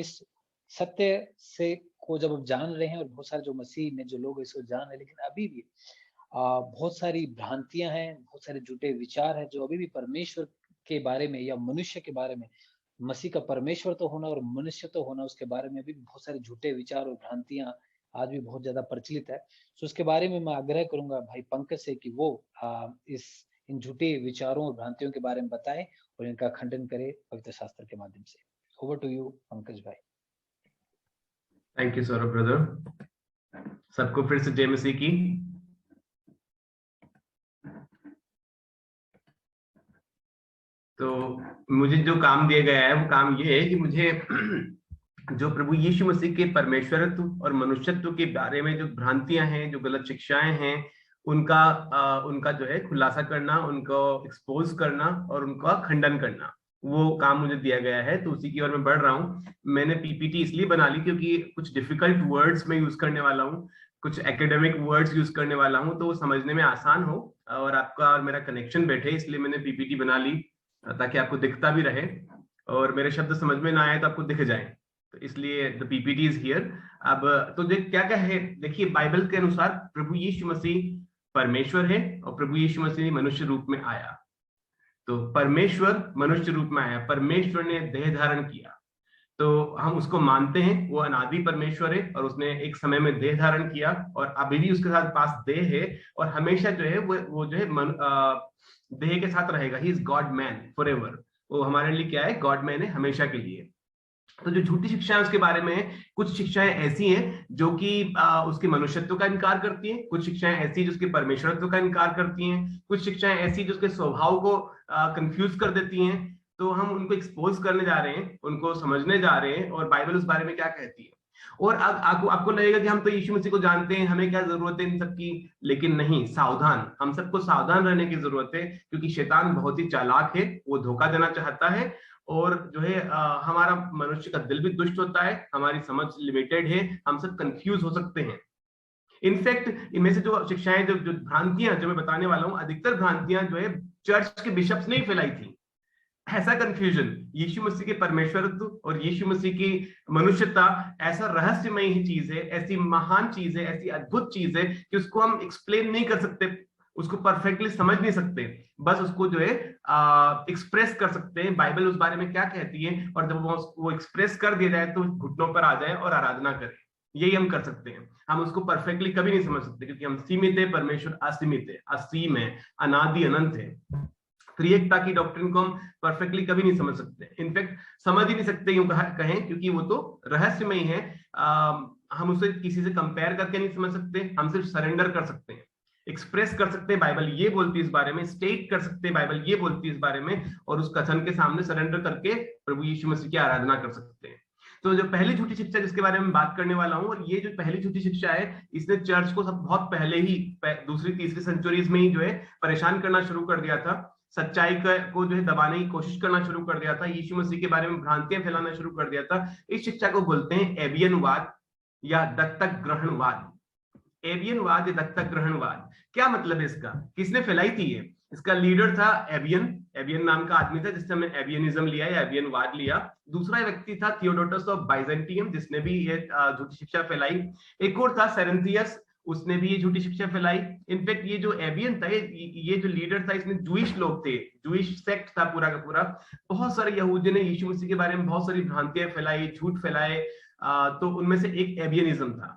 इस सत्य से को जब आप जान रहे हैं और बहुत सारे जो मसीह में जो लोग इसको जान रहे हैं, लेकिन अभी भी बहुत सारी भ्रांतियाँ हैं, बहुत सारे झूठे विचार हैं जो अभी भी परमेश्वर के बारे में या मनुष्य के बारे में, मसीह का परमेश्वर तो होना और मनुष्य तो होना, उसके बारे में अभी भी बहुत सारे झूठे विचार और भ्रांतियाँ आज भी बहुत ज़्यादा प्रचलित है। सो उसके बारे में मैं आग्रह करूँगा भाई पंकज से कि वो इस इन झूठे विचारों और भ्रांतियों के बारे में बताएँ और इनका खंडन करें पवित्र शास्त्र के माध्यम से। ओवर टू यू पंकज भाई। थैंक यू सौरभ ब्रदर, सबको फिर से जय मसीह की। तो मुझे जो काम दिया गया है वो काम ये है कि मुझे जो प्रभु यीशु मसीह के परमेश्वरत्व और मनुष्यत्व के बारे में जो भ्रांतियां हैं, जो गलत शिक्षाएं हैं, उनका जो है खुलासा करना, उनको एक्सपोज करना और उनका खंडन करना, वो काम मुझे दिया गया है। तो उसी की ओर मैं बढ़ रहा हूँ। मैंने पीपीटी इसलिए बना ली क्योंकि कुछ डिफिकल्ट वर्ड्स में यूज करने वाला हूँ, कुछ एकेडमिक वर्ड्स यूज करने वाला हूँ, तो वो समझने में आसान हो और आपका और मेरा कनेक्शन बैठे, इसलिए मैंने पीपीटी बना ली ताकि आपको दिखता भी रहे और मेरे शब्द समझ में ना आए तो आपको दिख जाए। तो इसलिए द पीपीटी इज हियर। अब तो क्या क्या है, देखिए बाइबल के अनुसार प्रभु यीशु मसीह परमेश्वर है और प्रभु यीशु मसीह मनुष्य रूप में आया। तो परमेश्वर मनुष्य रूप में आया, परमेश्वर ने देह धारण किया, तो हम उसको मानते हैं, वो अनादि परमेश्वर है और उसने एक समय में देह धारण किया और अभी भी उसके साथ पास देह है और हमेशा जो है वो जो है देह के साथ रहेगा। He is God man forever. वो हमारे लिए क्या है, गॉड मैन है हमेशा के लिए। तो जो झूठी शिक्षाएं उसके बारे में, कुछ शिक्षाएं ऐसी हैं जो कि उसके मनुष्यत्व का इनकार करती हैं, कुछ शिक्षाएं ऐसी जो उसके परमेश्वरत्व का इनकार करती हैं, कुछ शिक्षाएं ऐसी जो उसके स्वभाव को कंफ्यूज कर देती हैं। तो हम उनको एक्सपोज करने जा रहे हैं, उनको समझने जा रहे हैं और बाइबल उस बारे में क्या कहती है। और अब आपको लगेगा कि हम तो यीशु मसीह को जानते हैं, हमें क्या जरूरत है इन सबकी, लेकिन नहीं, सावधान, हम सबको सावधान रहने की जरूरत है क्योंकि शैतान बहुत ही चालाक है, वो धोखा देना चाहता है और जो है हमारा मनुष्य का दिल भी दुष्ट होता है, हमारी समझ लिमिटेड है, हम सब कंफ्यूज हो सकते हैं। इनफैक्ट इनमें से जो शिक्षाएं, जो भ्रांतियां जो मैं बताने वाला हूं, अधिकतर भ्रांतियां जो है चर्च के बिशप्स ने ही फैलाई थी। ऐसा कंफ्यूजन, यीशु मसीह के परमेश्वरत्व और यीशु मसीह की मनुष्यता ऐसा रहस्यमय चीज है, ऐसी महान चीज है, ऐसी अद्भुत चीज है कि उसको हम एक्सप्लेन नहीं कर सकते, उसको परफेक्टली समझ नहीं सकते, बस उसको जो है एक्सप्रेस कर सकते हैं। बाइबल उस बारे में क्या कहती है और जब वो एक्सप्रेस कर दिया जाए तो घुटनों पर आ जाए और आराधना करें, यही हम कर सकते हैं। हम उसको परफेक्टली कभी नहीं समझ सकते क्योंकि हम सीमित है, परमेश्वर असीमित है, असीम है, अनादि अनंत है। त्रिएकता की डॉक्ट्रिन को हम परफेक्टली कभी नहीं समझ सकते, इनफैक्ट समझ ही नहीं सकते यूं कहें, क्योंकि वो तो रहस्यमय है। हम उसे किसी से कंपेयर करके नहीं समझ सकते, हम सिर्फ सरेंडर कर सकते हैं, एक्सप्रेस कर सकते हैं बाइबल ये बोलती है इस बारे में, स्टेट कर सकते हैं बाइबल ये बोलती है इस बारे में, और उस कथन के सामने सरेंडर करके प्रभु यीशु मसीह की आराधना कर सकते हैं। तो जो पहली झूठी शिक्षा जिसके बारे में बात करने वाला हूं, और ये जो पहली झूठी शिक्षा है, इसने चर्च को सब बहुत पहले ही दूसरी तीसरी सेंचुरीज में ही जो है परेशान करना शुरू कर दिया था, सच्चाई को जो है दबाने की कोशिश करना शुरू कर दिया था, यीशु मसीह के बारे में भ्रांतियां फैलाना शुरू कर दिया था। इस शिक्षा को बोलते हैं एबियनवाद या दत्तक ग्रहणवाद। एबियनवाद या दत्तक ग्रहणवाद, क्या मतलब है इसका, किसने फैलाई थी ये? इसका लीडर था एबियन नाम का आदमी था जिसने हमने एबियनिज्म लिया या एबियनवाद लिया। दूसरा व्यक्ति था थियोडोटस ऑफ बाइजेंटियम जिसने भी ये झूठी शिक्षा फैलाई। एक और था सेरेंथियस, उसने भी ये झूठी शिक्षा फैलाई। इनफैक्ट ये जो एबियन था, ये जो लीडर था, इसमें जूइश लोग थे, जूइश सेक्ट था पूरा का पूरा। बहुत सारे यहूदी ने यीशु मसीह के बारे में बहुत सारी भ्रांतियां फैलाई, झूठ फैलाए। तो उनमें से एक एबियनिज्म था।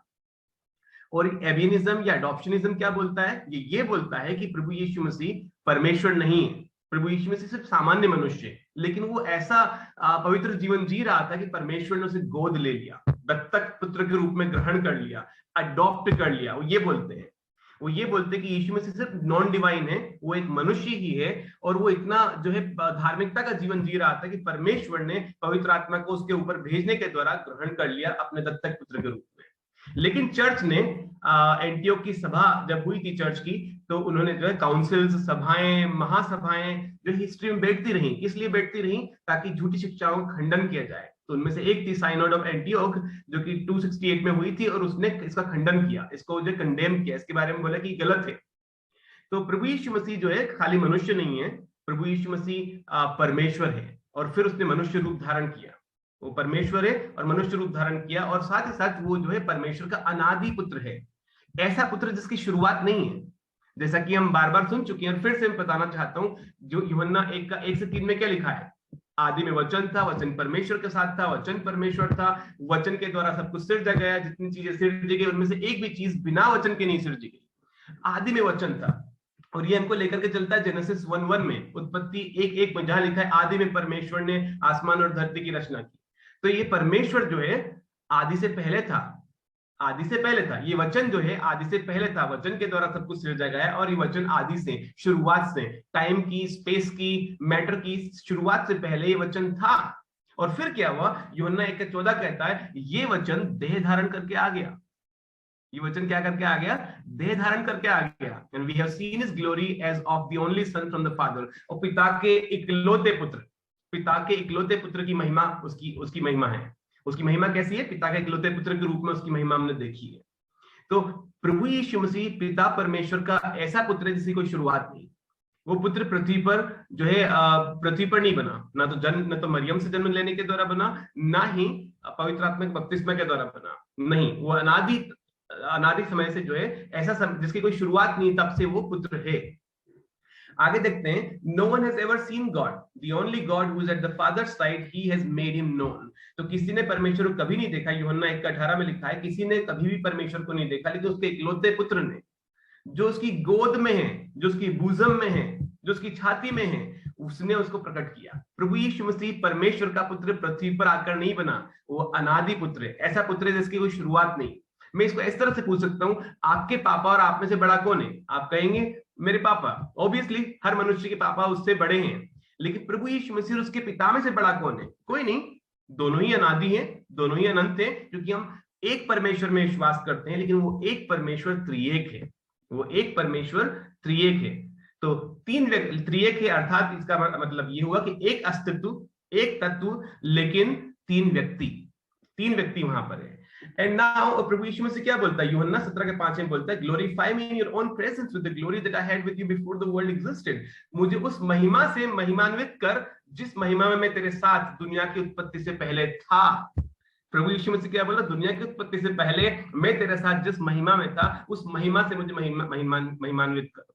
और एबियनिज्म या अडॉप्शनिज्म क्या बोलता है? ये बोलता है कि प्रभु यीशु मसीह परमेश्वर नहीं है, प्रभु यीशु मसीह सिर्फ सामान्य मनुष्य है, लेकिन वो ऐसा पवित्र जीवन जी रहा था कि परमेश्वर ने उसे गोद ले लिया, दत्तक पुत्र के रूप में ग्रहण कर लिया, अडॉप्ट कर लिया। वो ये बोलते हैं कि यीशु मसीह सिर्फ नॉन डिवाइन है, वो एक मनुष्य ही है, और वो इतना जो है धार्मिकता का जीवन जी रहा था कि परमेश्वर ने पवित्र आत्मा को उसके ऊपर भेजने के द्वारा ग्रहण कर लिया अपने दत्तक पुत्र के रूप में। लेकिन चर्च ने एंटियोक की सभा जब हुई थी चर्च की, तो उन्होंने जो है काउंसिल्स, सभाएं, महासभाएं जो हिस्ट्री में बैठती रही, इसलिए बैठती रही ताकि झूठी शिक्षाओं का खंडन किया जाए। तो उनमें से एक थी साइनोड ऑफ एंटियोक जो कि 268 में हुई थी, और उसने इसका खंडन किया, इसको जो कंडेम किया, इसके बारे में बोला कि गलत है। तो प्रभु यीशु मसीह जो है खाली मनुष्य नहीं है, प्रभु यीशु मसीह परमेश्वर है, और फिर उसने मनुष्य रूप धारण किया। वो परमेश्वर है और मनुष्य रूप धारण किया, और साथ ही साथ वो जो है परमेश्वर का अनादि पुत्र है, ऐसा पुत्र जिसकी शुरुआत नहीं है, जैसा कि हम बार बार सुन चुके हैं। और फिर से मैं बताना चाहता हूं, जो यूहन्ना 1:1-3 में क्या लिखा है, आदि में वचन था, वचन परमेश्वर के साथ था, वचन परमेश्वर था, वचन के द्वारा सब कुछ सिरजा गया, जितनी चीजें सिरजी गई उनमें से एक भी चीज बिना वचन के नहीं सिरजी गई। आदि में वचन था, और ये हमको लेकर के चलता है जेनेसिस 1:1 में, उत्पत्ति 1:1 में, जहां लिखा है आदि में परमेश्वर ने आसमान और धरती की रचना की। तो ये परमेश्वर जो है आदि से पहले था, आदि से पहले था। ये वचन जो है आदि से पहले था, वचन के द्वारा सब कुछ सृजा गया है, और ये वचन आदि से, शुरुआत से, टाइम की, स्पेस की, मैटर की शुरुआत से पहले ये वचन था। और फिर क्या हुआ, यूहन्ना 1:14 कहता है ये वचन देह धारण करके आ गया। ये वचन क्या करके आ गया, देह धारण करके आ गया। And we have seen his glory as of the only son from the father, और पिता के इकलौते पुत्र, पिता के इकलौते पुत्र की महिमा, उसकी महिमा है। उसकी महिमा कैसी है, पिता के इकलौते पुत्र के रूप में उसकी महिमा हमने देखी है। तो प्रभु यीशु मसीह पिता परमेश्वर का ऐसा पुत्र है जिसकी कोई शुरुआत नहीं। वो पुत्र पृथ्वी पर जो है पृथ्वी पर नहीं बना, ना तो मरियम से जन्म लेने के द्वारा बना, ना ही पवित्र आत्मा के बपतिस्मा के द्वारा बना, नहीं, वो अनादि समय से जो है ऐसा जिसकी कोई शुरुआत नहीं, तब से वो पुत्र है। आगे देखते हैं, no one has ever seen God, the only God who is at the father's side, he has made him known. तो किसी ने परमेश्वर को कभी नहीं देखा, यूहन्ना 1:18 में लिखा है, किसी ने कभी भी परमेश्वर को नहीं देखा, लेकिन उसके इकलौते पुत्र ने, जो उसकी गोद में है, जो उसकी बोझम में है, जो उसकी छाती में है, उसने उसको प्रकट किया। प्रभु यीशु मसीह परमेश्वर का पुत्र पृथ्वी पर आकर नहीं बना, वो अनादि पुत्र है, ऐसा पुत्र है जिसकी कोई शुरुआत नहीं। मैं इसको इस तरह से पूछ सकता हूं, आपके पापा और आप में से बड़ा कौन है? आप कहेंगे मेरे पापा। ऑब्वियसली हर मनुष्य के पापा उससे बड़े हैं, लेकिन प्रभु यीशु मसीह उसके पिता में से बड़ा कौन है? कोई नहीं, दोनों ही अनादि हैं, दोनों ही अनंत हैं, क्योंकि हम एक परमेश्वर में विश्वास करते हैं, लेकिन वो एक परमेश्वर त्रिएक है, वो एक परमेश्वर त्रिएक है। तो तीन त्रिएक है, अर्थात इसका मतलब ये हुआ कि एक अस्तित्व, एक तत्व, लेकिन तीन व्यक्ति वहां पर है। एंड नाउ प्रभु यीशु मसीह क्या बोलता है, यूहन्ना 17:5 में बोलता है, glorify me in your own presence with the glory that I had with you before the world existed. मुझे उस महिमा से महिमान्वित कर जिस महिमा में मैं तेरे साथ दुनिया की उत्पत्ति से पहले था। प्रभु यीशु मसीह क्या बोला, दुनिया की उत्पत्ति से पहले मैं तेरे साथ जिस महिमा में था, उस महिमा से मुझे महिमान्वित कर।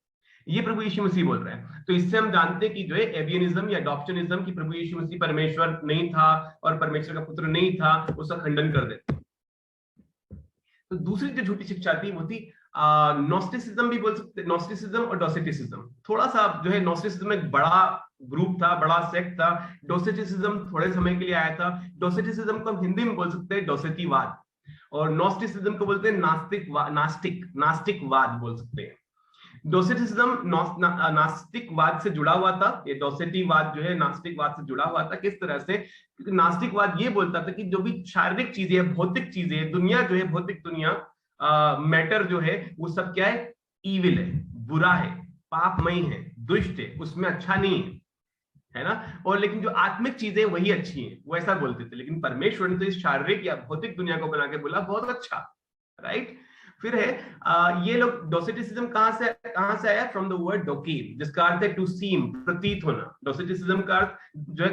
ये प्रभु यीशु मसीह बोल रहे हैं। तो इससे हम जानते हैं कि जो है एबियनिज्म या अडॉप्शनिज्म की प्रभु यीशु मसीह परमेश्वर नहीं था और परमेश्वर का पुत्र नहीं था, उसका खंडन कर देते। तो दूसरी जो झूठी शिक्षा थी वो थी नोस्टिसिज्म भी बोल सकते, नोस्टिसिज्म और डोसेटिसिज्म। थोड़ा सा जो है नोस्टिसिज्म एक बड़ा ग्रुप था, बड़ा सेक्ट था। डोसेटिसिज्म थोड़े समय के लिए आया था। डोसेटिसिज्म को हम हिंदी में बोल सकते हैं डोसेटीवाद, और नोस्टिसिज्म को बोलते हैं नास्तिकवाद बोल सकते हैं। डोसेटिसिज्म नास्तिकवाद से जुड़ा हुआ था, ये डोसेटीवाद जो है नास्तिकवाद से जुड़ा हुआ था। किस तरह से? क्योंकि नास्तिकवाद ये बोलता था कि जो भी शारीरिक चीजें, भौतिक चीजें, दुनिया जो है, भौतिक दुनिया, मैटर जो है, वो सब क्या है? ईविल है, बुरा है, पापमयी है, दुष्ट है, उसमें अच्छा नहीं है ना। और लेकिन जो आत्मिक चीजें वही अच्छी हैं, वो ऐसा बोलते थे। लेकिन परमेश्वर ने तो इस शारीरिक या भौतिक दुनिया को बना के बोला बहुत अच्छा, राइट। फिर है ये लोग, डोसेटिसिज्म कहां से आया? फ्रॉम द वर्ड डोकेन, जिसका अर्थ है टू सीम, प्रतीत होना। डोसेटिसिज्म का अर्थ जो है,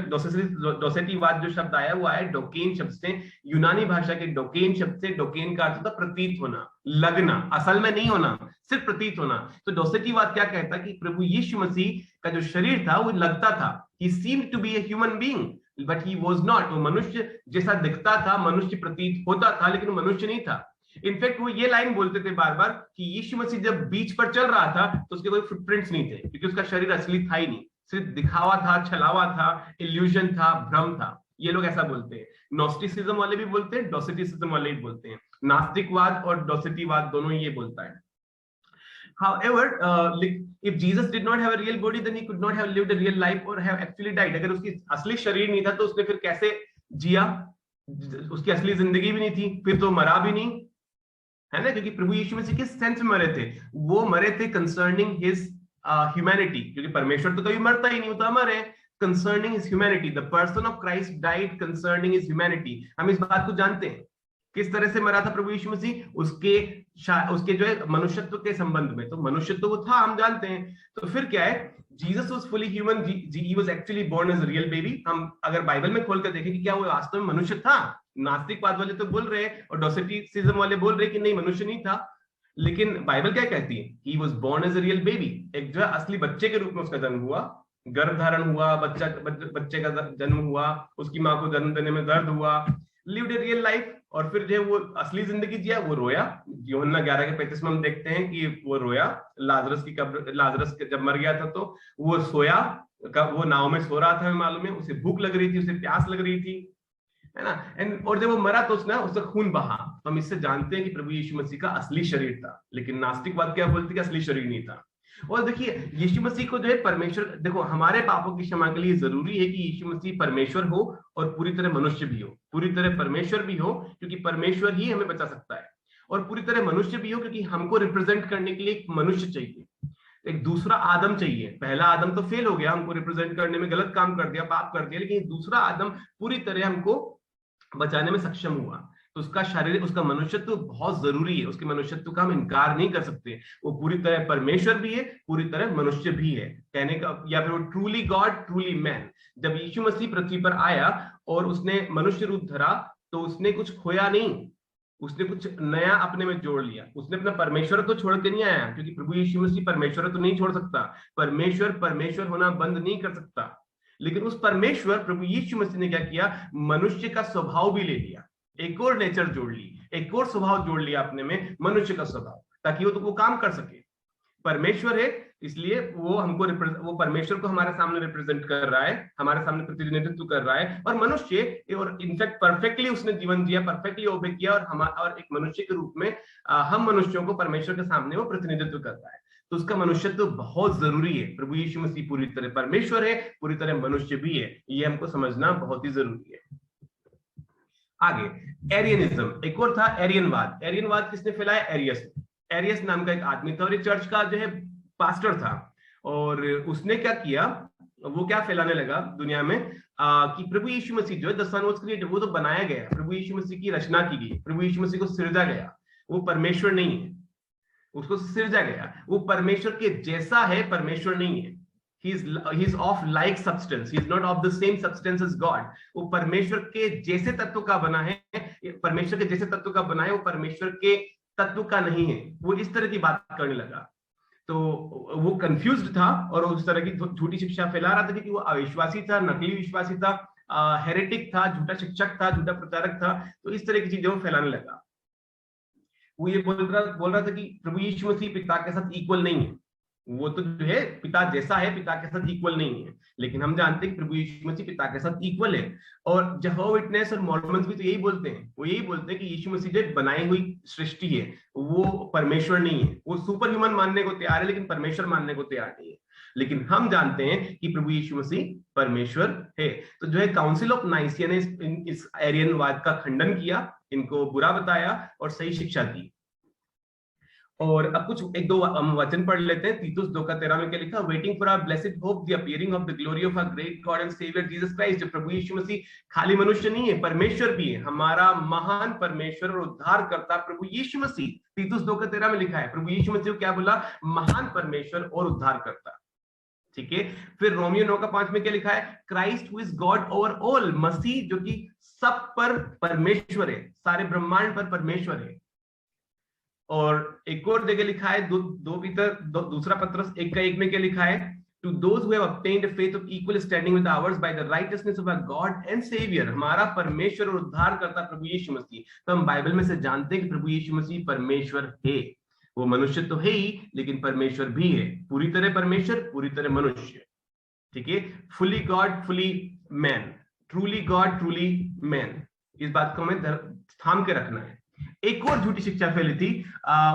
डोसेटीवाद जो शब्द आया वो आया डोकेन शब्द से, यूनानी भाषा के डोकेन शब्द से। डोकेन का अर्थ होता प्रतीत होना, लगना, असल में नहीं होना, सिर्फ प्रतीत होना। तो डोसेटीवाद क्या कहता कि प्रभु यीशु मसीह का जो शरीर था वो लगता था, he seemed to be a human being but he was not. वो मनुष्य जैसा दिखता था, मनुष्य प्रतीत होता था, लेकिन वो मनुष्य नहीं था। इनफैक्ट वो ये लाइन बोलते थे बार बार कि यीशु मसीह जब बीच पर चल रहा था तो उसके कोई फुटप्रिंट्स नहीं थे, क्योंकि उसका शरीर असली था ही नहीं, सिर्फ दिखावा था, छलावा था, इल्यूजन था, भ्रम था। ये लोग ऐसा बोलते हैं। नोस्टिसिज्म वाले भी बोलते हैं, डोसेटिसिज्म वाले भी बोलते हैं। नास्तिकवाद और डोसेटीवाद दोनों ये बोलता है। However, if Jesus did not have a real body, then he could not have lived a real life or have actually died. अगर उसकी असली शरीर नहीं था तो उसने फिर कैसे जिया? उसकी असली जिंदगी भी नहीं थी, फिर तो मरा भी नहीं, है ना। क्योंकि प्रभु यीशु मसीह किस सेंस में मरे थे? वो मरे थे कंसर्निंग हिज ह्यूमैनिटी, क्योंकि परमेश्वर तो कभी मरता ही नहीं, होता मरे concerning his humanity. The person of Christ died concerning his humanity. हम इस बात को जानते हैं। किस तरह से मरा था प्रभु यीशु मसीह? उसके जो है मनुष्यत्व के संबंध में। तो मनुष्यत्व वो था, हम जानते हैं। तो फिर क्या है, Jesus was fully human, he was actually born as a real baby. हम अगर बाइबल में खोल कर देखें कि क्या वो वास्तव में मनुष्य था, नास्तिकवाद वाले तो बोल रहे हैं और डोसेटिसिज्म वाले बोल रहे हैं कि नहीं, मनुष्य नहीं था, लेकिन बाइबल क्या कहती है? He was born as a real baby. एक जो है असली बच्चे के रूप में उसका जन्म हुआ, गर्भ धारण हुआ, बच्चे का जन्म हुआ, उसकी माँ को जन्म देने में दर्द हुआ, लिव्ड ए रियल लाइफ, और फिर जो वो असली जिंदगी जिया, वो रोया। यूहन्ना 11:35 में हम देखते हैं कि वो रोया। लाजरस जब मर गया था तो वो सोया, वो नाव में सो रहा था, हमें मालूम है। उसे भूख लग रही थी, उसे प्यास लग रही थी, है ना। और जब वो मरा तो उसका खून बहा। तो हम इससे जानते हैं कि प्रभु यीशु मसीह का असली शरीर था। लेकिन नास्तिकवाद क्या बोलते कि असली शरीर नहीं था। और देखिए, यीशु मसीह को जो है परमेश्वर, देखो हमारे पापों की क्षमा के लिए जरूरी है कि यीशु मसीह परमेश्वर हो और पूरी तरह मनुष्य भी हो, पूरी तरह परमेश्वर भी हो, क्योंकि परमेश्वर ही हमें बचा सकता है, और पूरी तरह मनुष्य भी हो, क्योंकि हमको रिप्रेजेंट करने के लिए एक मनुष्य चाहिए, एक दूसरा आदम चाहिए। पहला आदम तो फेल हो गया, हमको रिप्रेजेंट करने में गलत काम कर दिया, पाप कर दिया, लेकिन दूसरा आदम पूरी तरह हमको बचाने में सक्षम हुआ। तो उसका शारीरिक, उसका मनुष्यत्व बहुत जरूरी है, उसके मनुष्यत्व का हम इनकार नहीं कर सकते। वो पूरी तरह परमेश्वर भी है, पूरी तरह मनुष्य भी है, कहने का, या फिर वो ट्रूली गॉड ट्रूली मैन। जब यीशु मसीह पृथ्वी पर आया और उसने मनुष्य रूप धरा, तो उसने कुछ खोया नहीं, उसने कुछ नया अपने में जोड़ लिया। उसने अपना परमेश्वर तो छोड़ के नहीं आया, क्योंकि प्रभु यीशु मसीह परमेश्वर तो नहीं छोड़ सकता, परमेश्वर होना बंद नहीं कर सकता। लेकिन उस परमेश्वर प्रभु यीशु मसीह ने क्या किया, मनुष्य का स्वभाव भी ले लिया, एक और नेचर जोड़ ली, एक और स्वभाव जोड़ लिया अपने में, मनुष्य का स्वभाव, ताकि वो तो वो काम कर सके। परमेश्वर है, इसलिए वो हमको वो परमेश्वर को हमारे सामने रिप्रेजेंट कर रहा है, हमारे सामने प्रतिनिधित्व कर रहा है, और मनुष्य, और इनफैक्ट परफेक्टली उसने जीवन जिया, परफेक्टली ओबे किया, और एक मनुष्य के रूप में हम मनुष्यों को परमेश्वर के सामने वो प्रतिनिधित्व कर रहा है। तो उसका मनुष्यत्व बहुत जरूरी है। प्रभु यीशु मसीह पूरी तरह परमेश्वर है, पूरी तरह मनुष्य भी है, ये हमको समझना बहुत ही जरूरी है। आगे एरियनिज्म, एक और था एरियनवाद। एरियनवाद किसने फैलाया? एरियस नाम का एक आदमी था, और एक चर्च का जो है पास्टर था। और उसने क्या किया, वो क्या फैलाने लगा दुनिया में, कि प्रभु यीशु मसीह जो है द सन वाज क्रिएटेड, वो तो बनाया गया, प्रभु यीशु मसीह की रचना की गई, प्रभु यीशु मसीह को सृजा गया, वो परमेश्वर नहीं है, उसको सृजा गया, वो परमेश्वर के जैसा है, परमेश्वर नहीं है। He is of like substance, he is not of the same substance as God। वो परमेश्वर के जैसे तत्व का बना है, परमेश्वर के जैसे तत्व का बना है, वो परमेश्वर के तत्व का नहीं है। वो इस तरह की बात करने लगा, तो वो कंफ्यूज्ड था और उस तरह की झूठी शिक्षा फैला रहा था, क्योंकि वो अविश्वासी था, नकली विश्वासी था, हेरेटिक था, झूठा शिक्षक था, झूठा प्रचारक था। तो इस तरह की चीजें वो फैलाने लगा। वो ये बोल रहा था कि प्रभु यीशु मसीह पिता के साथ इक्वल नहीं है, वो तो जो है पिता जैसा है, पिता के साथ इक्वल नहीं है। लेकिन हम जानते हैं कि प्रभु यीशु मसीह पिता के साथ इक्वल है। और यहोवा विटनेस और मॉर्मन्स भी तो यही बोलते हैं, वो यही बोलते हैं कि यीशु मसीह जो बनाई हुई सृष्टि है, वो परमेश्वर नहीं है। वो सुपर ह्यूमन मानने को तैयार है, लेकिन परमेश्वर मानने को तैयार नहीं है। लेकिन हम जानते हैं कि प्रभु यीशु मसीह परमेश्वर है। तो जो है काउंसिल ऑफ नाइसिया ने इस एरियनवाद का खंडन किया, इनको बुरा बताया और सही शिक्षा दी। और अब कुछ एक दो हम वचन पढ़ लेते हैं। तीतुस 2:13 में क्या लिखा, waiting for our blessed hope the appearing of the glory of our great God and Saviour Jesus Christ. जो प्रभु यीशु मसीह खाली मनुष्य नहीं है, परमेश्वर भी है, हमारा महान परमेश्वर और उद्धार करता प्रभु यीशु मसीह। तीतुस 2:13 में लिखा है, प्रभु यीशु मसीह को क्या बोला, महान परमेश्वर और उद्धार करता। ठीक है। फिर रोमियो 9:5 में क्या लिखा है, Christ who is God over all. मसीह जो कि सब पर परमेश्वर है, सारे ब्रह्मांड पर परमेश्वर है। और एक और जगह लिखा है, दूसरा पत्रस 1:1 में क्या लिखा है, to those who have obtained a faith of equal standing with ours by the righteousness of our God and Saviour. हमारा परमेश्वर और उद्धार करता प्रभु यीशु मसीह। तो हम बाइबल में से जानते हैं कि प्रभु यीशु मसीह परमेश्वर है। वो मनुष्य तो है ही, लेकिन परमेश्वर भी है, पूरी तरह परमेश्वर, पूरी तरह मनुष्य। ठीक है, fully God fully man, truly God truly man. इस बात को हमें थाम के रखना है। एक और झूठी शिक्षा फैली थी,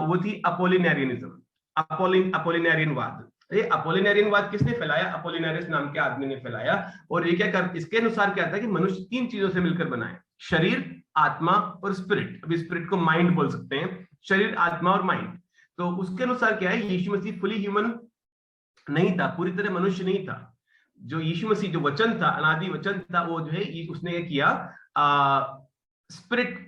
वो थी अपोलिनेरियनिज्म, अपोलिनेरियनवाद। ये अपोलिनेरियनवाद किसने फैलाया, अपोलिनेरियस नाम के आदमी ने फैलाया। और ये क्या कर, इसके अनुसार क्या था कि मनुष्य 3 चीजों से मिलकर बना है, शरीर, आत्मा और स्पिरिट। अब स्पिरिट को माइंड बोल सकते हैं, शरीर, आत्मा और माइंड। तो उसके अनुसार क्या है, यीशु मसीह फुली ह्यूमन नहीं था, पूरी तरह मनुष्य नहीं था। जो यीशु मसीह जो वचन था, अनादि वचन था, वो जो है उसने ये किया, स्पिरिट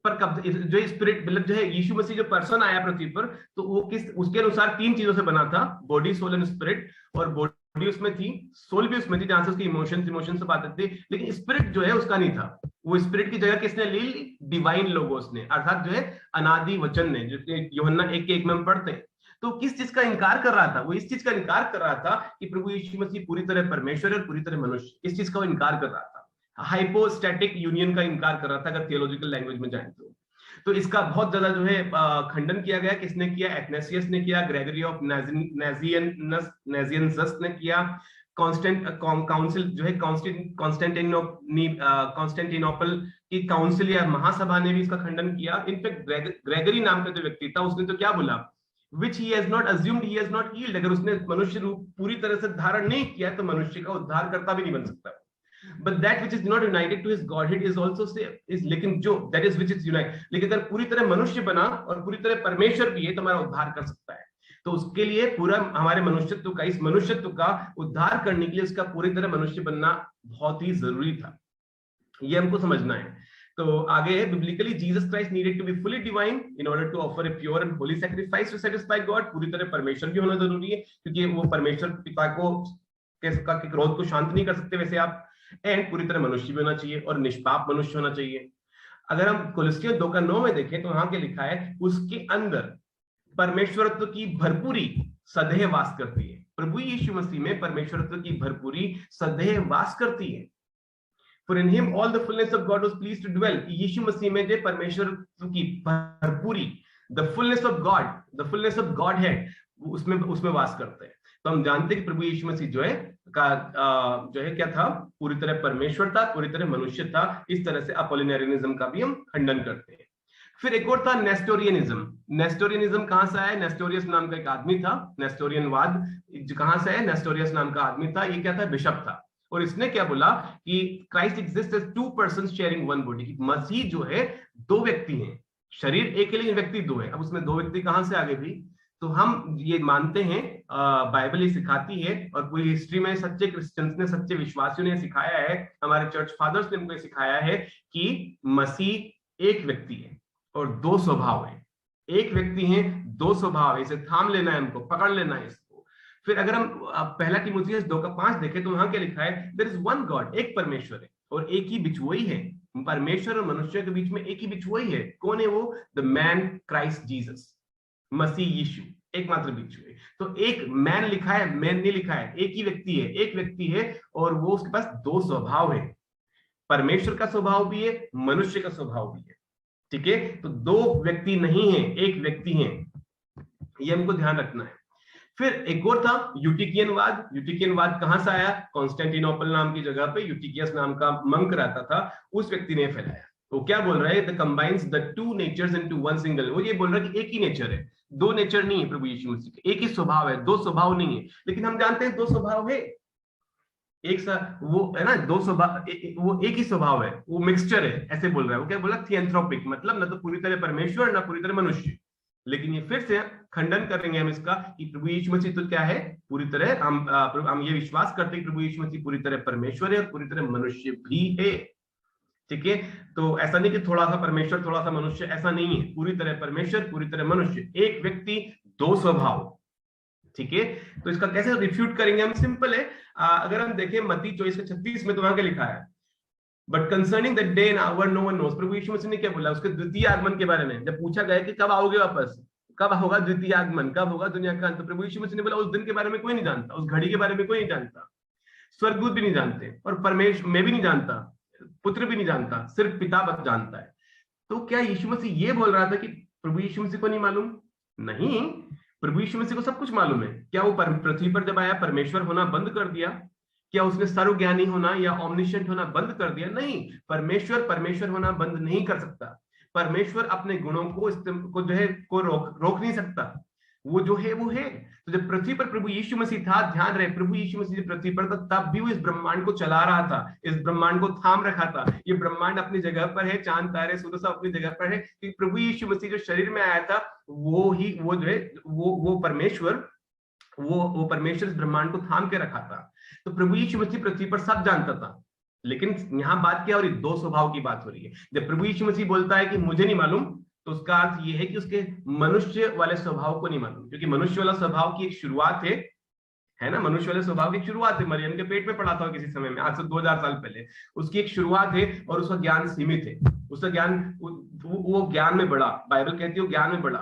पर जो स्पिरिट मतलब जो है यीशु मसीह जो पर्सन आया पृथ्वी पर, तो वो किस उसके अनुसार 3 चीजों से बना था, बॉडी सोल एंड स्पिरिट। और बॉडी उसमें थी, सोल भी उसमें थी, जहां से उसकी इमोशन से बातें थी, लेकिन स्पिरिट जो है उसका नहीं था। वो स्पिरिट की जगह किसने ली? डिवाइन लोगोस ने, अर्थात जो है अनादि वचन ने, जो यूहन्ना 1:1 में हम पढ़ते हैं। तो किस चीज का इनकार कर रहा था? वो इस चीज का इनकार कर रहा था कि प्रभु यीशु मसीह पूरी तरह परमेश्वर है और पूरी तरह मनुष्य। इस चीज का वो इनकार कर रहा था, हाइपोस्टैटिक यूनियन का इनकार कर रहा था, अगर थियोलॉजिकल लैंग्वेज में जाए तो इसका बहुत ज्यादा जो है खंडन किया गया। किसने किया? एथनेसियस ने किया, ग्रेगरी ऑफ नाजियनसस ने किया, काउंसिल जो है कॉन्स्टेंटिनोपल की काउंसिल या महासभा ने भी इसका खंडन किया। इनफैक्ट ग्रेगरी नाम का जो व्यक्ति था उसने तो क्या बोला? Which he has not assumed, he has not healed। अगर उसने मनुष्य रूप पूरी तरह से धारण नहीं किया तो मनुष्य का उद्धार करता भी नहीं बन सकता। But that which is not united to his Godhead is also saved। लेकिन जो that is which is united, लेकिन अगर पूरी तरह मनुष्य बना और पूरी तरह परमेश्वर भी है तो हमारा उद्धार कर सकता है। तो उसके लिए पूरा हमारे मनुष्यत्व का, इस मनुष्यत्व का उद्धार करने के लिए उसका पूरी तरह मनुष्य बनना बहुत ही जरूरी था। ये हमको समझना है। तो आगे है, biblically Jesus Christ needed to be fully divine in order to offer a pure and holy sacrifice to satisfy God. पूरी तरह परमेश्वर भी होना जरूरी है, क्योंकि वो परमेश्वर पिता को के क्रोध को शांत नहीं कर सकते वैसे आप। एंड पूरी तरह मनुष्य भी होना चाहिए और निष्पाप मनुष्य होना चाहिए। अगर हम कोलोसियों 2:9 में देखें तो वहां क्या लिखा है? उसके अंदर परमेश्वरत्व की भरपूरी सदैव वास करती है। प्रभु यीशु मसीह में परमेश्वरत्व की भरपूरी सदैव वास करती है। For in him all the fullness of God was pleased to dwell। यीशु मसीह में जो परमेश्वरत्व की भरपूरी, the fullness of God है, उसमें वास करते हैं। तो हम जानते हैं कि प्रभु यीशु मसीह जो है क्या था? पूरी तरह परमेश्वर था, पूरी तरह मनुष्य था। इस तरह से अपोलिनेरियनिज्म का भी हम खंडन करते हैं। फिर एक और था नेस्टोरियनिज्म। नेस्टोरियनिज्म कहां से आया? नेस्टोरियस नाम का एक आदमी था। नेस्टोरियनवाद कहां से है? नेस्टोरियस नाम का आदमी था। ये क्या था? बिशप था। और इसने क्या बोला कि Christ exist as 2 persons sharing 1 body. मसीह जो है 2 व्यक्ति हैं, शरीर एक है लेकिन व्यक्ति 2 है। अब उसमें 2 व्यक्ति कहां से आ गए भी? तो हम ये मानते हैं, बाइबल ये सिखाती है और पूरी हिस्ट्री में सच्चे क्रिश्चियंस ने, सच्चे विश्वासियों ने सिखाया है, हमारे चर्च फादर्स ने हमको सिखाया है कि मसीह एक व्यक्ति है और 2 स्वभाव है। एक व्यक्ति है, 2 स्वभाव है। इसे थाम लेना है, हमको पकड़ लेना है इसको। फिर अगर हम पहला तीमुथियुस 2:5 देखें तो वहां क्या लिखा है? देयर इज वन गॉड, एक परमेश्वर है और एक ही बिचुआई है। परमेश्वर और मनुष्य के बीच में एक ही बिचुआई है। कौन है वो? द मैन क्राइस्ट जीसस, मसीह यीशु, एकमात्र बिचुआई। तो एक मैन लिखा है, मैन नहीं लिखा है। एक ही व्यक्ति है, एक व्यक्ति है और वो उसके पास 2 स्वभाव है। परमेश्वर का स्वभाव भी है, मनुष्य का स्वभाव भी है। ठीक है, तो 2 व्यक्ति नहीं है, एक व्यक्ति है। ये हमको ध्यान रखना है। फिर एक और था यूटिकियनवाद। यूटिकियनवाद कहां से आया? कॉन्स्टेंटिनोपल नाम की जगह पे यूटिकियस नाम का मंक रहता था, उस व्यक्ति ने फैलाया। तो क्या बोल रहा है? The combines the 2 natures into 1 single. वो ये बोल रहा है कि एक ही नेचर है, 2 नेचर नहीं है प्रभु यीशु मसीह के, एक ही स्वभाव है, 2 स्वभाव नहीं है। लेकिन हम जानते हैं 2 स्वभाव है, एक सा वो है ना, 2 स्वभाव, वो एक ही स्वभाव है, वो मिक्सचर है, ऐसे बोल रहा है। वो क्या बोला? थिएंथ्रोपिक, मतलब ना तो पूरी तरह परमेश्वर ना पूरी तरह मनुष्य। लेकिन ये फिर से खंडन करेंगे हम इसका कि प्रभु यीशु मसीह तो क्या है? पूरी तरह हम ये विश्वास करते हैं कि प्रभु यीशु मसीह पूरी तरह परमेश्वर है और पूरी तरह मनुष्य भी है। ठीक है, तो ऐसा नहीं कि थोड़ा सा परमेश्वर थोड़ा सा मनुष्य, ऐसा नहीं है। पूरी तरह परमेश्वर, पूरी तरह मनुष्य, एक व्यक्ति 2 स्वभाव। ठीक है, तो इसका कैसे रिफ्यूट करेंगे हम? सिंपल है। अगर हम देखें मत्ती 24:36 में तो वहां क्या लिखा है? But concerning the day and hour no one knows. प्रभु यीशु मसीह ने क्या बोला उसके द्वितीय आगमन के बारे में? जब पूछा गया कि कब आओगे वापस, कब होगा द्वितीय आगमन, कब होगा दुनिया का अंत, तो प्रभु यीशु मसीह ने बोला उस दिन के बारे में कोई नहीं जानता, उस घड़ी के बारे में कोई नहीं जानता, स्वर्गदूत भी नहीं जानते और परमेश्वर मैं भी नहीं जानता, पुत्र भी नहीं जानता, सिर्फ पिता बस जानता है। तो क्या यीशु मसीह ये बोल रहा था कि प्रभु यीशु मसीह को नहीं मालूम? नहीं, प्रभु यीशु मसीह को सब कुछ मालूम है। क्या वो पृथ्वी पर जब आया परमेश्वर होना बंद कर दिया? क्या उसने सर्वज्ञानी होना या ऑमनिशेंट होना बंद कर दिया? नहीं, परमेश्वर होना बंद नहीं कर सकता। परमेश्वर अपने गुणों को जो है को रोक नहीं सकता। वो जो है वो है। तो जब पृथ्वी पर प्रभु यीशु मसीह था, ध्यान रहे, प्रभु यीशु मसीह जब पृथ्वी पर था तब भी वो इस ब्रह्मांड को चला रहा था, इस ब्रह्मांड को थाम रखा था। ये ब्रह्मांड अपनी जगह पर है, चांद तारे सूरज सब अपनी जगह पर है, क्योंकि प्रभु यीशु मसीह जो शरीर में आया था वो जो है वो परमेश्वर इस ब्रह्मांड को थाम के रखा था। तो प्रभु यीशु मसीह पृथ्वी पर सब जानता था, लेकिन यहाँ बात क्या हो रही है, दो स्वभाव की बात हो रही है। जब प्रभु यीशु मसीह बोलता है कि मुझे नहीं मालूम, तो उसका अर्थ ये है कि उसके मनुष्य वाले स्वभाव को नहीं मालूम, क्योंकि मनुष्य वाला स्वभाव की एक शुरुआत है ना, मनुष्य वाले स्वभाव की शुरुआत है, मरियम के पेट में पड़ा था किसी समय में, आज से 2000 साल पहले, उसकी एक शुरुआत है, और उसका ज्ञान सीमित है, उसका ज्ञान वो ज्ञान में बढ़ा, बाइबल कहती है वो ज्ञान में बढ़ा,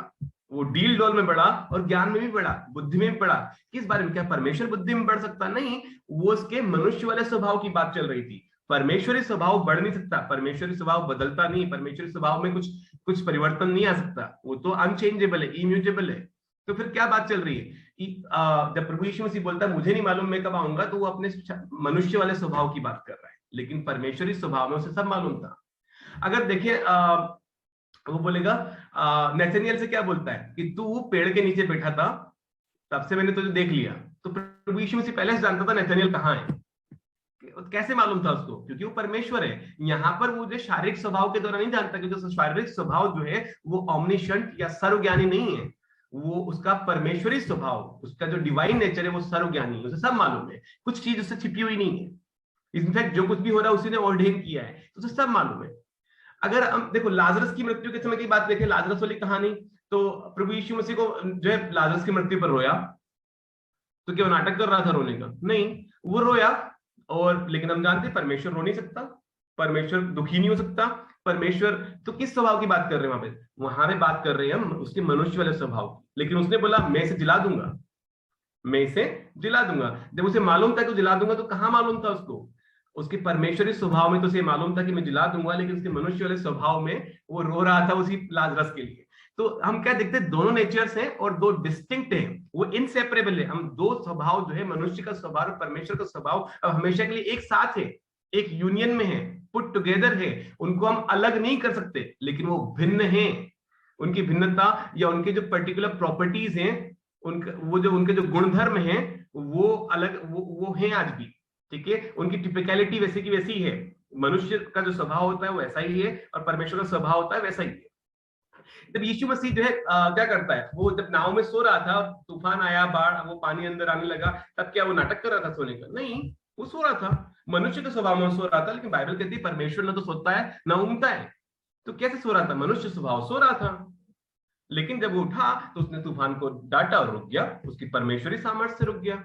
वो डील डोल में बढ़ा और ज्ञान में भी बढ़ा, बुद्धि में भी बढ़ा। किस बारे में? क्या परमेश्वर बुद्धि में बढ़ सकता? नहीं, वो उसके मनुष्य वाले स्वभाव की बात चल रही थी। परमेश्वरी स्वभाव बढ़ नहीं सकता, परमेश्वरी स्वभाव बदलता नहीं, परमेश्वरी स्वभाव में कुछ कुछ परिवर्तन नहीं आ सकता, वो तो अनचेंजेबल है, इम्यूटेबल है। तो फिर क्या बात चल रही है? जब प्रभु यीशु मसीह बोलता है मुझे नहीं मालूम मैं कब आऊंगा, तो वो अपने मनुष्य वाले स्वभाव की बात कर रहा है, लेकिन परमेश्वरी स्वभाव में उसे सब मालूम था। अगर देखिए वो बोलेगा, नेथनियल से क्या बोलता है कि तू पेड़ के नीचे बैठा था, तब से मैंने तुझे देख लिया। तो प्रभु यीशु मसीह पहले से जानता था नेथनियल कहाँ है, कैसे मालूम था उसको? क्योंकि वो परमेश्वर है। यहाँ पर वो जो शारीरिक स्वभाव के द्वारा नहीं जानता, क्योंकि शारीरिक स्वभाव जो है वो ऑमनिशंट या सर्वज्ञानी नहीं है, वो उसका परमेश्वरी स्वभाव, उसका जो डिवाइन नेचर है वो सर्वज्ञानी है, उसे सब मालूम है, कुछ चीज उससे छिपी हुई नहीं है। इनफैक्ट जो कुछ भी हो रहा है उसी ने ऑर्डेन किया है, तो उसे सब मालूम है। अगर हम देखो लाजरस की मृत्यु के समय की बात देखें, लाजरस वाली कहानी, तो प्रभु यीशु मसीह को जो है लाजरस की मृत्यु पर रोया, तो क्या वो नाटक कर रहा था रोने का? नहीं, वो रोया। और लेकिन हम जानते हैं परमेश्वर रो नहीं सकता, परमेश्वर दुखी नहीं हो सकता। परमेश्वर तो किस स्वभाव की बात कर रहे हैं वहां पे? वहां पे बात कर रहे हैं हम उसके मनुष्य वाले स्वभाव की। लेकिन उसने बोला मैं इसे जिला दूंगा, मैं इसे जिला दूंगा। जब उसे मालूम था कि जिला दूंगा, तो कहां मालूम था उसको? उसके परमेश्वरी स्वभाव में तो उसे मालूम था कि मैं जिला दूंगा, लेकिन उसके मनुष्य वाले स्वभाव में वो रो रहा था उसी लाजरस के लिए। तो हम क्या देखते हैं, दोनों नेचर्स हैं और दो डिस्टिंक्ट हैं, वो इनसेपरेबल है। हम दो स्वभाव जो है, मनुष्य का स्वभाव और परमेश्वर का स्वभाव, अब हमेशा के लिए एक साथ है, एक यूनियन में है, पुट टुगेदर है। उनको हम अलग नहीं कर सकते, लेकिन वो भिन्न हैं। उनकी भिन्नता या उनके जो पर्टिकुलर प्रॉपर्टीज हैं, उनके जो गुणधर्म हैं, वो अलग, वो हैं आज भी। ठीक है, उनकी टिपिकलिटी वैसे की वैसी है। मनुष्य का जो स्वभाव होता है वो ऐसा ही है, और परमेश्वर का स्वभाव होता है वैसा ही है। जब यीशु मसीह जो है क्या करता है, वो जब नाव में सो रहा था, तूफान आया, बाढ़, वो पानी अंदर आने लगा, तब क्या वो नाटक कर रहा था सोने का? नहीं, वो सो रहा था, मनुष्य के स्वभाव में सो रहा था। लेकिन बाइबल कहती है परमेश्वर न तो सोता है न ऊँघता है। तो कैसे सो रहा था? मनुष्य स्वभाव सो रहा था, लेकिन जब वो उठा तो उसने तूफान को डांटा और रुक गया, उसकी परमेश्वरी सामर्थ्य से रुक गया,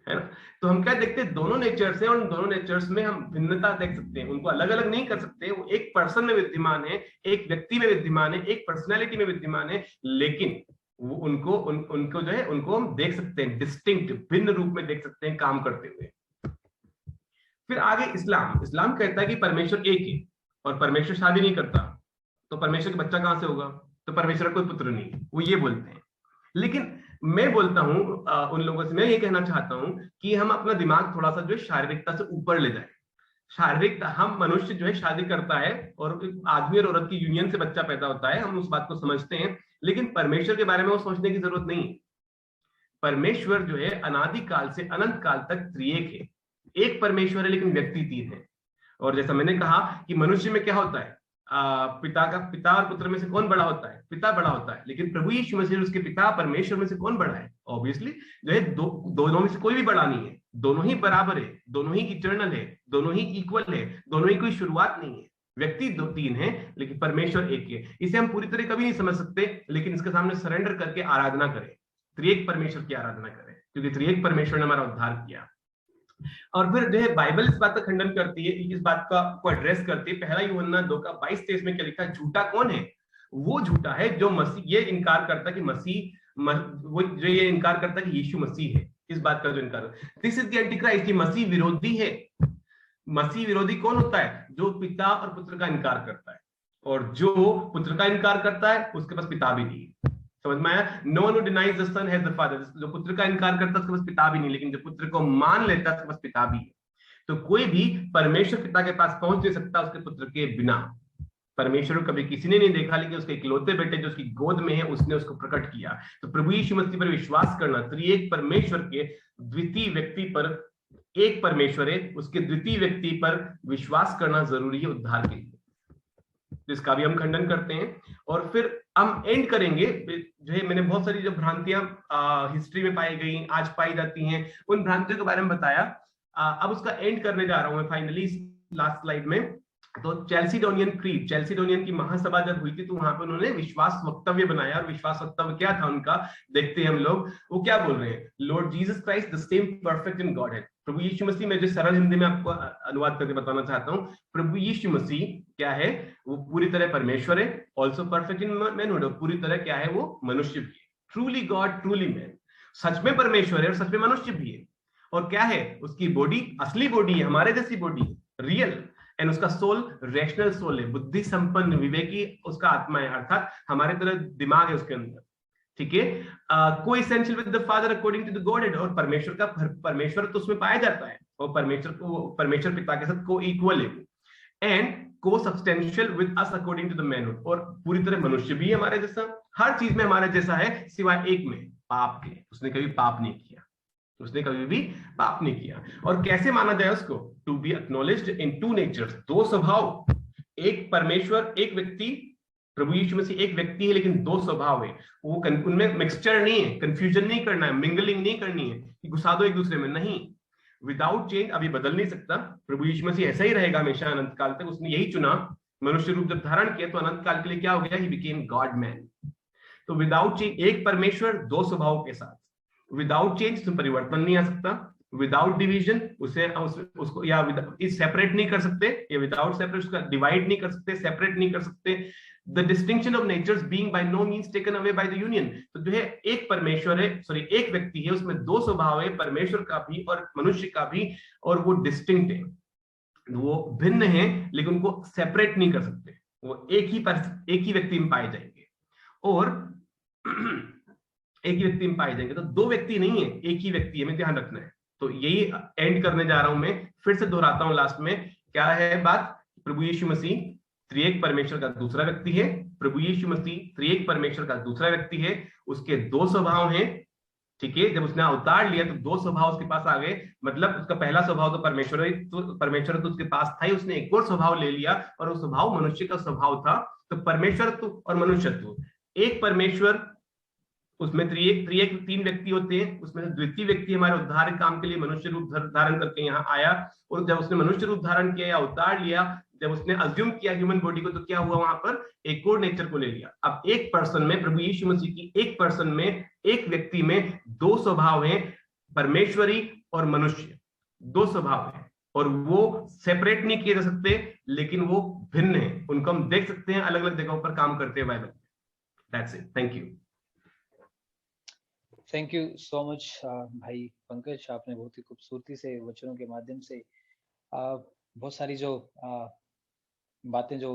है ना। तो हम क्या देखते हैं, दोनों नेचर्स हैं, और उन दोनों नेचर्स में हम भिन्नता देख सकते हैं, उनको अलग अलग नहीं कर सकते। वो एक पर्सन में विद्यमान है, एक व्यक्ति में विद्यमान है, एक पर्सनैलिटी में विद्यमान है, लेकिन वो उनको जो है उनको हम देख सकते हैं, डिस्टिंक्ट, भिन्न रूप में देख सकते हैं काम करते हुए। फिर आगे इस्लाम कहता है कि परमेश्वर एक है और परमेश्वर शादी नहीं करता, तो परमेश्वर का बच्चा कहां से होगा? तो परमेश्वर कोई पुत्र नहीं, वो ये बोलते हैं। लेकिन मैं बोलता हूं उन लोगों से, मैं ये कहना चाहता हूं कि हम अपना दिमाग थोड़ा सा जो है शारीरिकता से ऊपर ले जाए। शारीरिकता, हम मनुष्य जो है शादी करता है और आदमी और औरत की यूनियन से बच्चा पैदा होता है, हम उस बात को समझते हैं, लेकिन परमेश्वर के बारे में वो सोचने की जरूरत नहीं है। परमेश्वर जो है अनादिकाल से अनंत काल तक त्रिएक है, एक परमेश्वर है लेकिन व्यक्ति तीन है। और जैसा मैंने कहा कि मनुष्य में क्या होता है, पिता और पुत्र में से कौन बड़ा होता है? पिता बड़ा होता है। लेकिन प्रभु यीशु मसीह उसके पिता परमेश्वर में से कौन बड़ा है? ऑब्वियसली जो है दोनों में से कोई भी बड़ा नहीं है, दोनों ही बराबर है, दोनों ही इटर्नल है, दोनों ही इक्वल है, दोनों ही कोई शुरुआत नहीं है। व्यक्ति दो तीन है लेकिन परमेश्वर एक है। इसे हम पूरी तरह कभी नहीं समझ सकते, लेकिन इसके सामने सरेंडर करके आराधना करें, त्रिएक परमेश्वर की आराधना करें, क्योंकि त्रिएक परमेश्वर ने हमारा उद्धार किया। और फिर जो है बाइबल इस बात का खंडन करती है, इस बात को एड्रेस करती है। पहला यूहन्ना 2:22-23 में क्या लिखा है? झूठा कौन है? वो झूठा है जो मसीह, ये इनकार करता कि वो जो ये इनकार करता कि यीशु मसीह है। इस बात का जो इनकार, दिस इज द एंटीक्राइस्ट, मसीह विरोधी है। मसीह विरोधी कौन होता है? जो पिता और पुत्र का इनकार करता है, और जो पुत्र का इनकार करता है उसके पास पिता भी नहीं है। समझ में आया? No one who denies the son has the father. जो पुत्र का इनकार करता है उसके पास पिता भी नहीं, लेकिन जो पुत्र को मान लेता है उसके पास पिता भी है। तो कोई भी परमेश्वर पिता के पास पहुंच नहीं सकता उसके पुत्र के बिना। परमेश्वर को कभी किसी ने नहीं देखा, लेकिन उसके इकलौते बेटे जो उसकी गोद में है उसने उसको प्रकट किया। तो प्रभु यीशु मसीह पर विश्वास करना, त्रिएक परमेश्वर के द्वितीय व्यक्ति पर, एक परमेश्वर है उसके द्वितीय व्यक्ति पर विश्वास करना जरूरी है उद्धार के लिए, जिसका भी हम खंडन करते हैं। और फिर हम एंड करेंगे जो है, मैंने बहुत सारी जो भ्रांतियां हिस्ट्री में पाई गई, आज पाई जाती हैं, उन भ्रांतियों के बारे में बताया। अब उसका एंड करने जा रहा हूं मैं फाइनली। लास्ट स्लाइड में, तो चैल्सीडोनियन क्रीड, चैल्सीडोनियन की महासभा जब हुई थी तो वहां पे उन्होंने विश्वास वक्तव्य बनाया, और विश्वास वक्तव्य क्या था उनका, देखते हैं हम लोग। वो क्या बोल रहे हैं, Lord Jesus Christ the same perfect in God है। प्रभु यीशु मसीह, मैं जो सरल हिंदी में आपको अनुवाद करके बताना चाहता हूँ, प्रभु यीशु मसीह क्या है, वो पूरी तरह परमेश्वर है, ऑल्सो परफेक्ट इन मैनहुड, पूरी तरह क्या है, वो मनुष्य भी है, ट्रूली गॉड ट्रूली मैन, सच में परमेश्वर है और सच में मनुष्य भी है। और क्या है, उसकी बॉडी असली बॉडी है, हमारे जैसी बॉडी है, रियल, एंड उसका सोल रैशनल सोल है, बुद्धि संपन्न विवेकी उसका आत्मा है, अर्थात हमारे तरह दिमाग है उसके अंदर, ठीक है। Coessential with the Father according to the Godhead, और परमेश्वर तो उसमें पाया जाता है, और परमेश्वर पिता के साथ को इक्वल है, and consubstantial with us according to the manhood, और पूरी तरह मनुष्य भी हमारे जैसा, हर चीज में हमारे जैसा है, सिवाय एक में, पाप के। उसने कभी पाप नहीं किया, उसने कभी भी पाप नहीं किया। और कैसे माना जाए उसको, to be acknowledged in two natures, दो स्वभाव, एक परमेश्वर, एक व्यक्ति, प्रभु यीशु मसीह एक व्यक्ति है लेकिन दो स्वभाव है, वो उनमें मिक्सचर नहीं है, कंफ्यूजन नहीं करना है, मिंगलिंग नहीं करनी है कि घुसा दो एक दूसरे में, नहीं, विदाउट चेंज, अभी बदल नहीं सकता। प्रभु यीशु मसीह ऐसा ही रहेगा हमेशा अनंत काल तक, उसने यही चुना, मनुष्य रूप जब धारण किया तो अनंत काल के लिए क्या हो गया, ही बिकेम गॉड मैन। तो विदाउट चेंज, एक परमेश्वर दो स्वभाव के साथ, विदाउट चेंज उसमें परिवर्तन नहीं आ सकता, विदाउट डिवीजन उसको या सेपरेट नहीं कर सकते, या विदाउट सेपरेट उसका डिवाइड नहीं कर सकते, सेपरेट नहीं कर सकते। The distinction of natures being by no means taken away by the union, तो जो है एक परमेश्वर है, सॉरी एक व्यक्ति है, उसमें दो स्वभाव है, परमेश्वर का भी और मनुष्य का भी, और वो डिस्टिंक्ट है, वो भिन्न है, लेकिन उनको सेपरेट नहीं कर सकते, वो एक ही व्यक्ति में पाए जाएंगे, और एक ही व्यक्ति में पाए जाएंगे। तो दो व्यक्ति नहीं है, एक ही व्यक्ति है, हमें ध्यान रखना है। तो यही एंड करने जा रहा हूं मैं, फिर से दोहराता हूं लास्ट में, क्या है बात, प्रभु यीशु मसीह त्रिएक परमेश्वर का दूसरा व्यक्ति है, प्रभु यीशु मसीह त्रिएक परमेश्वर का दूसरा व्यक्ति है, उसके दो स्वभाव हैं, ठीक है। जब उसने अवतार लिया तो दो स्वभाव उसके पास आ गए, मतलब उसका पहला स्वभाव तो परमेश्वर तो उसके पास था ही, उसने एक और स्वभाव ले लिया, और वो स्वभाव मनुष्य का स्वभाव था। तो परमेश्वरत्व और मनुष्यत्व, एक परमेश्वर, उसमें त्रिएक तीन व्यक्ति होते हैं, उसमें से द्वितीय व्यक्ति हमारे उद्धार काम के लिए मनुष्य रूप धारण करके यहाँ आया, और जब उसने मनुष्य रूप धारण किया या अवतार लिया, जब उसने अज्यूम किया ह्यूमन बॉडी को, तो क्या हुआ, वहां पर एक और नेचर को ले लिया। अब एक पर्सन में, प्रभु यीशु मसीह की एक पर्सन में, एक व्यक्ति में दो स्वभाव हैं, परमेश्वरी और मनुष्य, दो स्वभाव है, और वो सेपरेट नहीं किए जा सकते, लेकिन वो भिन्न है, उनको हम देख सकते हैं अलग अलग जगहों पर काम करते हैं Bible. That's it, thank you. Thank you so much भाई पंकज, आपने बहुत ही खूबसूरती से वचनों के माध्यम से बहुत सारी जो बातें जो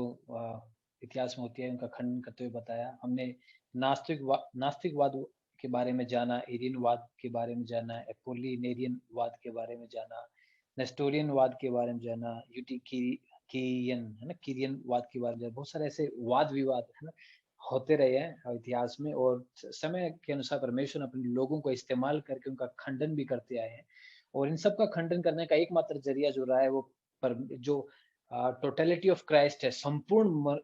इतिहास में होती है उनका खंडन करते हुए बताया। हमने नास्तिकवाद के बारे में जाना, एरियनवाद के बारे में जाना, एपोलिनेरियनवाद के बारे में जाना, नेस्टोरियनवाद के बारे में जाना, यूटिकिरियन है ना, किरियनवाद के बारे में जाना। बहुत सारे ऐसे वाद विवाद है ना होते रहे हैं इतिहास में, और समय के अनुसार परमेश्वर अपने लोगों को इस्तेमाल करके उनका खंडन भी करते आए हैं। और इन सब का खंडन करने का एकमात्र जरिया जो रहा है वो जो टोटलिटी ऑफ क्राइस्ट है, संपूर्ण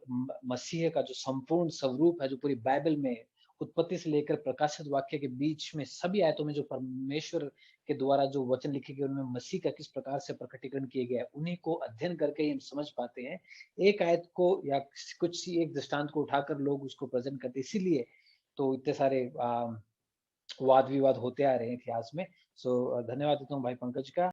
मसीह का जो संपूर्ण स्वरूप है, जो पूरी बाइबल में उत्पत्ति से लेकर प्रकाशित वाक्य के बीच में सभी आयतों में जो परमेश्वर के द्वारा जो वचन लिखे गए उनमें मसीह का किस प्रकार से प्रकटीकरण किए गया है, उन्हीं को अध्ययन करके हम समझ पाते हैं। एक आयत को या कुछ एक दृष्टांत को उठाकर लोग उसको प्रेजेंट करते, इसीलिए तो इतने सारे वाद विवाद होते आ रहे हैं इतिहास में। सो धन्यवाद देता हूँ भाई पंकज का।